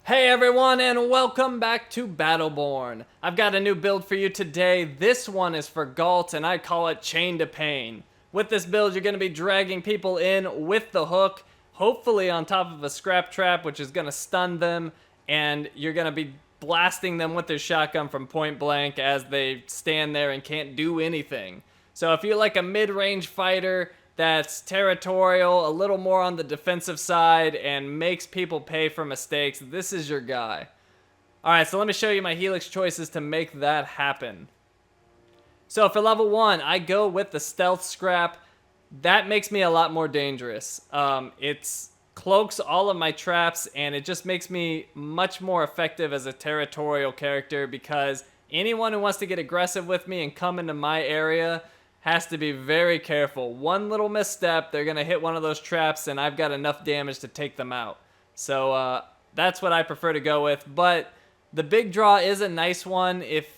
Hey everyone, and welcome back to Battleborn. I've got a new build for you today. This one is for Ghalt, and I call it Chain to Pain. With this build, you're going to be dragging people in with the hook, hopefully on top of a scrap trap, which is going to stun them, and you're going to be blasting them with their shotgun from point blank as they stand there and can't do anything. So if you're like a mid-range fighter that's territorial, a little more on the defensive side, and makes people pay for mistakes, this is your guy. Alright, so let me show you my Helix choices to make that happen. So for level 1, I go with the Stealth Scrap. That makes me a lot more dangerous. It cloaks all of my traps, and it just makes me much more effective as a territorial character because anyone who wants to get aggressive with me and come into my area has to be very careful. One little misstep, they're going to hit one of those traps, and I've got enough damage to take them out. So that's what I prefer to go with. But the big draw is a nice one. If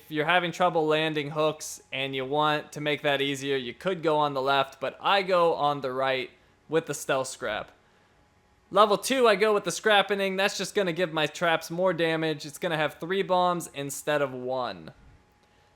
you're having trouble landing hooks and you want to make that easier, you could go on the left, but I go on the right with the Stealth Scrap. Level 2, I go with the Scrappening. That's just going to give my traps more damage. It's going to have 3 bombs instead of 1.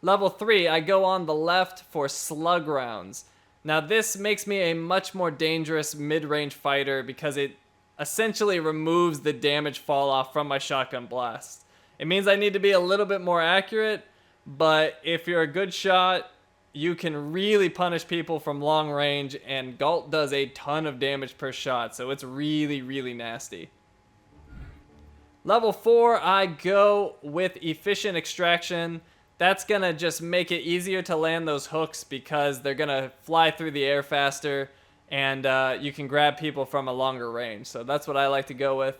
Level 3, I go on the left for Slug rounds. Now this makes me a much more dangerous mid-range fighter because it essentially removes the damage fall off from my shotgun blasts. It means I need to be a little bit more accurate, but if you're a good shot, you can really punish people from long range, and Ghalt does a ton of damage per shot, so it's really, really nasty. Level 4, I go with Efficient Extraction. That's going to just make it easier to land those hooks because they're going to fly through the air faster, and you can grab people from a longer range. So that's what I like to go with.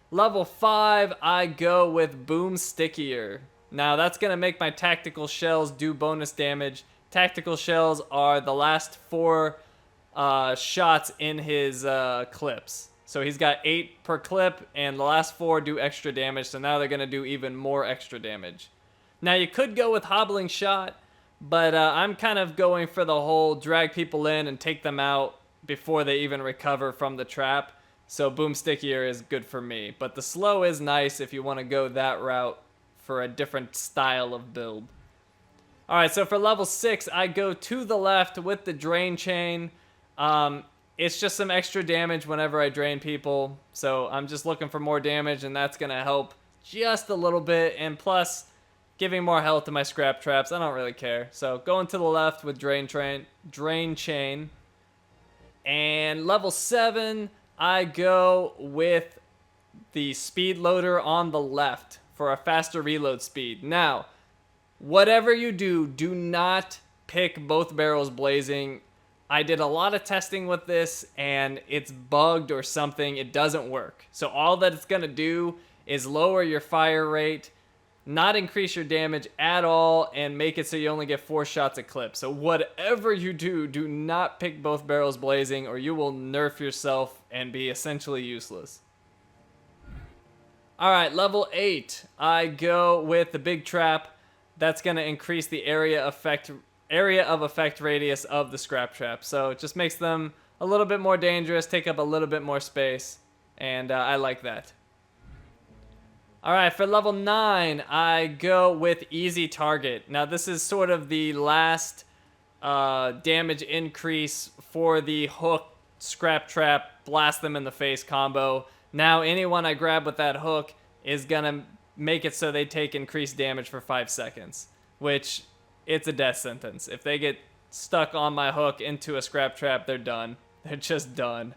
Level 5, I go with Boomstickier. Now that's going to make my Tactical Shells do bonus damage. Tactical Shells are the last 4 shots in his clips. So he's got 8 per clip, and the last 4 do extra damage, so now they're going to do even more extra damage. Now you could go with Hobbling Shot, but I'm kind of going for the whole drag people in and take them out before they even recover from the trap. So Boomstickier is good for me. But the slow is nice if you want to go that route for a different style of build. Alright, so for level 6, I go to the left with the Drain Chain. It's just some extra damage whenever I drain people. So I'm just looking for more damage, and that's going to help just a little bit. And plus, giving more health to my scrap traps, I don't really care. So going to the left with Drain Chain. And level 7, I go with the Speedloader on the left for a faster reload speed. Now, whatever you do, do not pick both barrels blazing. I did a lot of testing with this, and it's bugged or something. It doesn't work. So all that it's going to do is lower your fire rate, not increase your damage at all, and make it so you only get 4 shots a clip. So whatever you do, do not pick both barrels blazing, or you will nerf yourself and be essentially useless. Alright, level 8. I go with the big trap. That's going to increase the area of effect radius of the scrap trap. So it just makes them a little bit more dangerous, take up a little bit more space, and I like that. Alright, for level 9, I go with Easy Target. Now this is sort of the last damage increase for the hook, scrap trap, blast them in the face combo. Now anyone I grab with that hook is going to make it so they take increased damage for 5 seconds, which it's a death sentence. If they get stuck on my hook into a scrap trap, they're done. They're just done.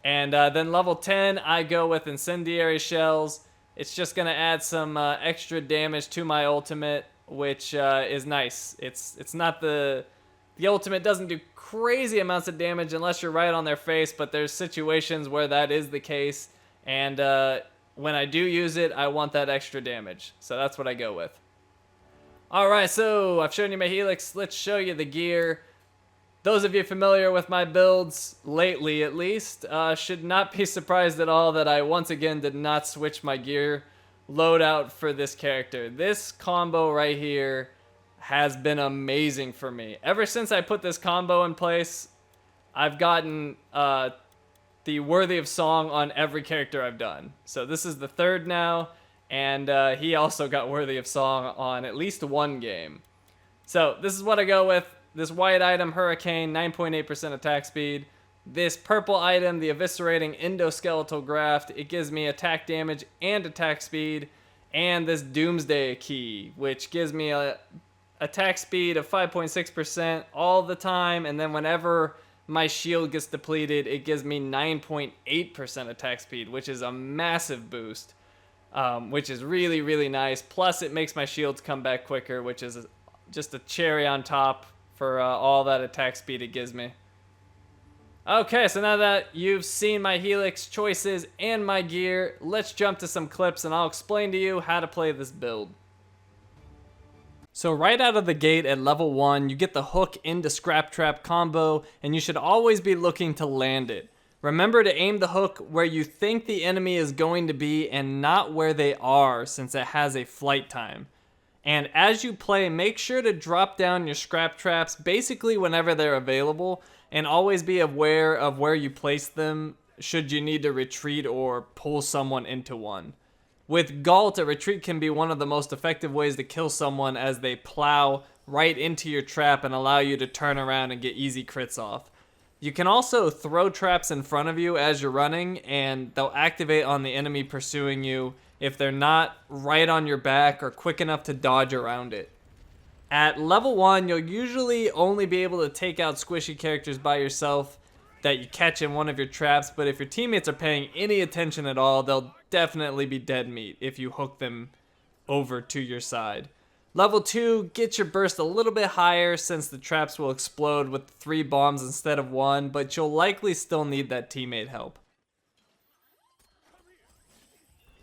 And then level 10, I go with Incendiary Shells. It's just going to add some extra damage to my ultimate, which is nice. It's not the ultimate doesn't do crazy amounts of damage unless you're right on their face, but there's situations where that is the case. And when I do use it, I want that extra damage. So that's what I go with. Alright, so I've shown you my Helix. Let's show you the gear. Those of you familiar with my builds, lately at least, should not be surprised at all that I once again did not switch my gear loadout for this character. This combo right here has been amazing for me. Ever since I put this combo in place, I've gotten the worthy of song on every character I've done. So this is the third now, and he also got worthy of song on at least one game. So this is what I go with. This white item, Hurricane, 9.8% attack speed. This purple item, the Eviscerating Endoskeletal Graft, it gives me attack damage and attack speed. And this Doomsday Key, which gives me a attack speed of 5.6% all the time, and then whenever my shield gets depleted, it gives me 9.8% attack speed, which is a massive boost, which is really, really nice. Plus, it makes my shields come back quicker, which is just a cherry on top for all that attack speed it gives me. Okay, so now that you've seen my Helix choices and my gear, let's jump to some clips and I'll explain to you how to play this build. So right out of the gate at level 1, you get the hook into Shocktrap combo, and you should always be looking to land it. Remember to aim the hook where you think the enemy is going to be and not where they are, since it has a flight time. And as you play, make sure to drop down your scrap traps basically whenever they're available, and always be aware of where you place them should you need to retreat or pull someone into one. With Ghalt, a retreat can be one of the most effective ways to kill someone, as they plow right into your trap and allow you to turn around and get easy crits off. You can also throw traps in front of you as you're running, and they'll activate on the enemy pursuing you if they're not right on your back or quick enough to dodge around it. At level 1, you'll usually only be able to take out squishy characters by yourself that you catch in one of your traps, but if your teammates are paying any attention at all, they'll definitely be dead meat if you hook them over to your side. Level 2, get your burst a little bit higher since the traps will explode with 3 bombs instead of 1, but you'll likely still need that teammate help.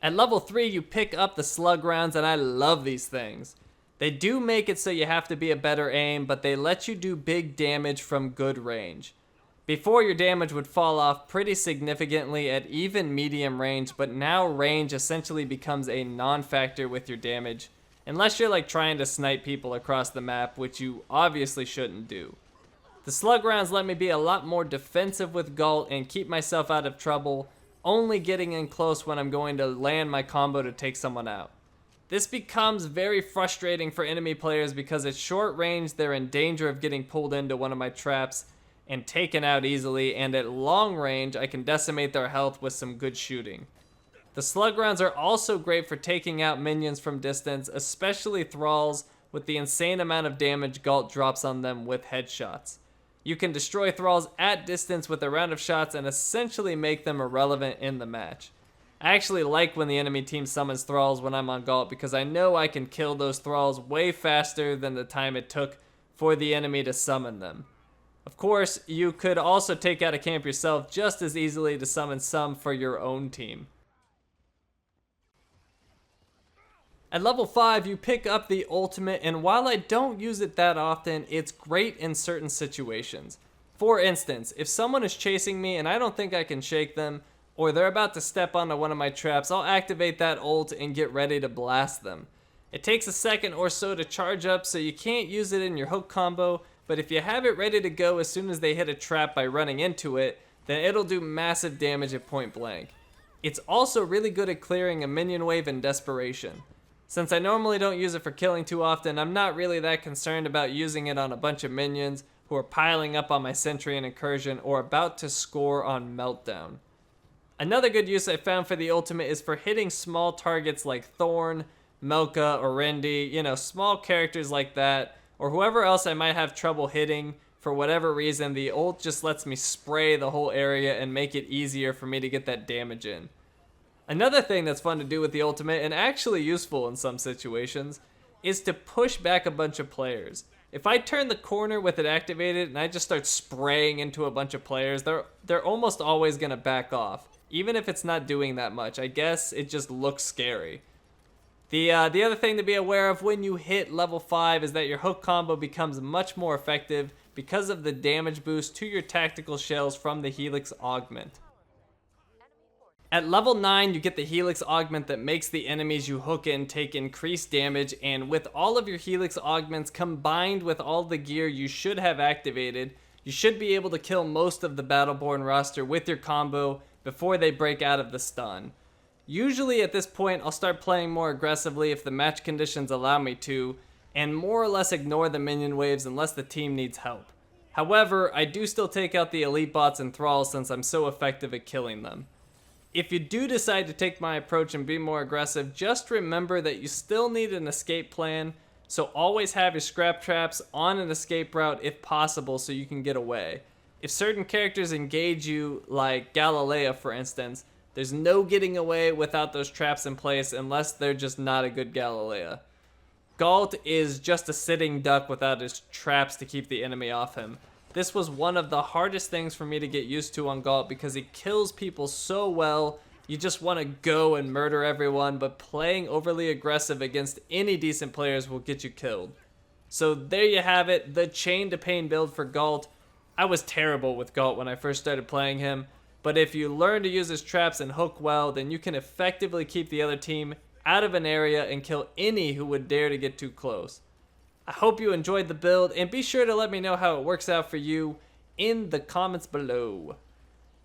At level 3, you pick up the Slug rounds, and I love these things. They do make it so you have to be a better aim, but they let you do big damage from good range. Before, your damage would fall off pretty significantly at even medium range, but now range essentially becomes a non-factor with your damage, unless you're like trying to snipe people across the map, which you obviously shouldn't do. The Slug rounds let me be a lot more defensive with Ghalt and keep myself out of trouble, only getting in close when I'm going to land my combo to take someone out. This becomes very frustrating for enemy players because at short range they're in danger of getting pulled into one of my traps and taken out easily, and at long range I can decimate their health with some good shooting. The Slug rounds are also great for taking out minions from distance, especially thralls, with the insane amount of damage Ghalt drops on them with headshots. You can destroy thralls at distance with a round of shots and essentially make them irrelevant in the match. I actually like when the enemy team summons thralls when I'm on Ghalt, because I know I can kill those thralls way faster than the time it took for the enemy to summon them. Of course, you could also take out a camp yourself just as easily to summon some for your own team. At level 5, you pick up the ultimate, and while I don't use it that often, it's great in certain situations. For instance, if someone is chasing me and I don't think I can shake them, or they're about to step onto one of my traps, I'll activate that ult and get ready to blast them. It takes a second or so to charge up, so you can't use it in your hook combo, but if you have it ready to go as soon as they hit a trap by running into it, then it'll do massive damage at point blank. It's also really good at clearing a minion wave in desperation. Since I normally don't use it for killing too often, I'm not really that concerned about using it on a bunch of minions who are piling up on my sentry and incursion or about to score on meltdown. Another good use I found for the ultimate is for hitting small targets like Thorn, Melka, or Rendi, small characters like that, or whoever else I might have trouble hitting for whatever reason. The ult just lets me spray the whole area and make it easier for me to get that damage in. Another thing that's fun to do with the ultimate, and actually useful in some situations, is to push back a bunch of players. If I turn the corner with it activated and I just start spraying into a bunch of players, they're almost always going to back off. Even if it's not doing that much, I guess it just looks scary. The other thing to be aware of when you hit level 5 is that your hook combo becomes much more effective because of the damage boost to your tactical shells from the Helix Augment. At level 9, you get the Helix Augment that makes the enemies you hook in take increased damage, and with all of your Helix Augments combined with all the gear you should have activated, You should be able to kill most of the Battleborn roster with your combo before they break out of the stun. Usually at this point I'll start playing more aggressively if the match conditions allow me to, and more or less ignore the minion waves unless the team needs help. However, I do still take out the elite bots and thralls since I'm so effective at killing them. If you do decide to take my approach and be more aggressive, just remember that you still need an escape plan, so always have your scrap traps on an escape route if possible so you can get away. If certain characters engage you, like Galilea for instance, there's no getting away without those traps in place unless they're just not a good Galilea. Ghalt is just a sitting duck without his traps to keep the enemy off him. This was one of the hardest things for me to get used to on Ghalt because he kills people so well. You just want to go and murder everyone, but playing overly aggressive against any decent players will get you killed. So there you have it, the Chain to Pain build for Ghalt. I was terrible with Ghalt when I first started playing him, but if you learn to use his traps and hook well, then you can effectively keep the other team out of an area and kill any who would dare to get too close. I hope you enjoyed the build, and be sure to let me know how it works out for you in the comments below.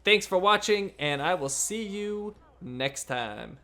Thanks for watching, and I will see you next time.